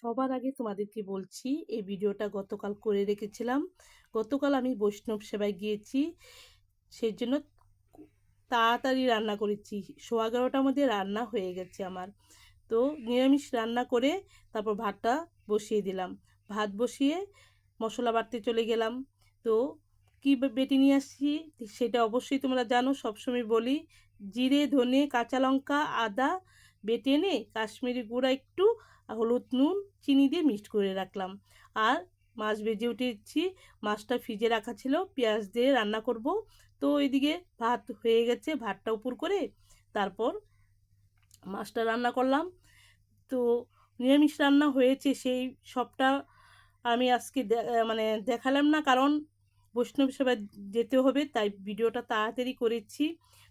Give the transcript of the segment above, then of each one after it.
সবার আগে তোমাদেরকে বলছি, এই ভিডিওটা গতকাল করে রেখেছিলাম। গতকাল আমি বৈষ্ণব সেবায় গিয়েছি, সেই জন্য তাড়াতাড়ি রান্না করেছি। 11:15টার মধ্যে রান্না হয়ে গেছে আমার। তো নিরামিষ রান্না করে তারপর ভাতটা বসিয়ে দিলাম। ভাত বসিয়ে মশলা বাটতে চলে গেলাম। তো কী বেটে নিয়ে আসছি সেটা অবশ্যই তোমরা জানো, সবসময় বলি। জিরে, ধনে, কাঁচা লঙ্কা, আদা বেটে এনে কাশ্মীরি গুঁড়া একটু, হলুদ, নুন, চিনি দিয়ে মিক্সড করে রাখলাম। আর মাছ ভেজে উঠেছি, মাছটা ফ্রিজে রাখা ছিল, পেঁয়াজ দিয়ে রান্না করব। তো এদিকে ভাত হয়ে গেছে, ভাতটা উপর করে তারপর মাছটা রান্না করলাম। তো নিরামিষ রান্না হয়েছে, সেই সবটা আমি আজকে মানে দেখালাম না, কারণ বৈষ্ণব সেবা যেতে হবে, তাই ভিডিওটা তাড়াতাড়ি করেছি।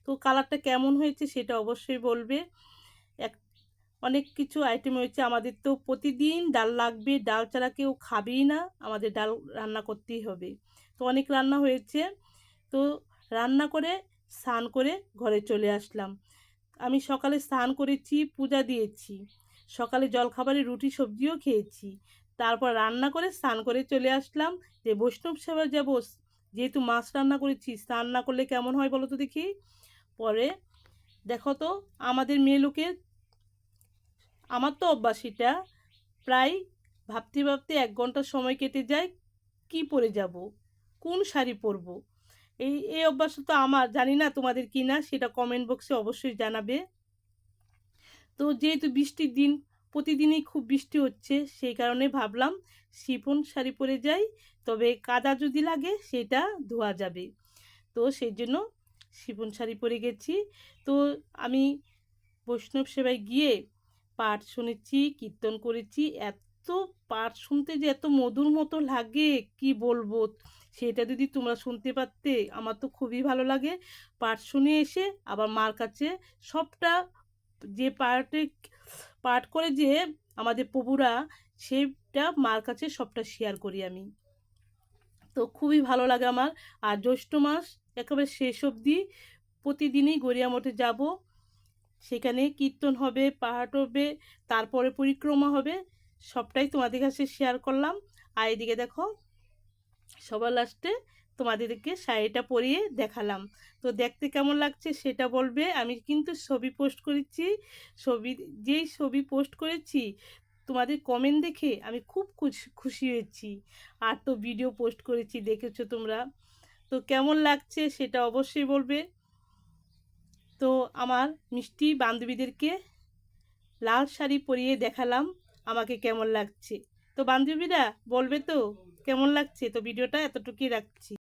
তো কালারটা কেমন হয়েছে সেটা অবশ্যই বলবে। এক অনেক কিছু আইটেম হয়েছে, আমাদের তো প্রতিদিন ডাল লাগবে, ডাল ছাড়া কেউ খাবেই না, আমাদের ডাল রান্না করতেই হবে। তো অনেক রান্না হয়েছে। তো রান্না করে স্নান করে ঘরে চলে আসলাম। আমি সকালে স্নান করেছি, পূজা দিয়েছি, সকালে জলখাবারে রুটি সবজিও খেয়েছি, তারপর রান্না করে স্নান করে চলে আসলাম যে বৈষ্ণব সেবা যাব। যেহেতু মাছ রান্না করেছি, স্নান না করলে কেমন হয় বলো তো দেখি। পরে দেখো তো, আমাদের মেয়ে লোকের, আমার তো অভ্যাস এটা, প্রায় ভাবতে ভাবতে 1 ঘন্টা সময় কেটে যায়। কি পরে যাব, কোন শাড়ি পরবো, এই অভ্যাসটা তো আমার, জানি না তোমাদের কি না, সেটা কমেন্ট বক্সে অবশ্যই জানাবে। তো যেহেতু বৃষ্টির দিন, প্রতিদিনই খুব বৃষ্টি হচ্ছে, সেই কারণে ভাবলাম শিফন শাড়ি পরে যাই, তবে কাদা যদি লাগে সেটা ধোয়া যাবে। তো সেই জন্য শিফন শাড়ি পরে গেছি। তো আমি বৈষ্ণব সেবায় গিয়ে পাঠ শুনেছি, কীর্তন করেছি। এত পাঠ শুনতে যে এত মধুর মতো লাগে, কি বলবো, সেটা যদি তোমরা শুনতে পারতে, আমার তো খুবই ভালো লাগে। পাঠ শুনে এসে আবার মার কাছে সবটা, যে পাঠ করে যে আমাদের প্রভুরা, সেটা মার কাছে সবটা শেয়ার করি আমি। তো খুবই ভালো লাগে আমার। আর জ্যৈষ্ঠ মাস একেবারে শেষ অবধি প্রতিদিনই গড়িয়া মঠে যাব, সেখানে কীর্তন হবে, পাঠ হবে, তারপরে পরিক্রমা হবে, সবটাই তোমাদের কাছে শেয়ার করলাম। আর এদিকে দেখো, সবার লাস্টে তোমাদেরকে শাড়িটা পরিয়ে দেখালাম। তো দেখতে কেমন লাগছে সেটা বলবে। আমি কিন্তু ছবি পোস্ট করেছি, যেই ছবি পোস্ট করেছি তোমাদের কমেন্ট দেখে আমি খুব খুশি হয়েছি। আর তো ভিডিও পোস্ট করেছি, দেখেছো তোমরা। তো কেমন লাগছে সেটা অবশ্যই বলবে। তো আমার মিষ্টি বান্ধবীদেরকে লাল শাড়ি পরিয়ে দেখালাম আমাকে কেমন লাগছে। তো বান্ধবীরা বলবে তো কেমন লাগছে। তো ভিডিওটা এতটুকুই রাখছি।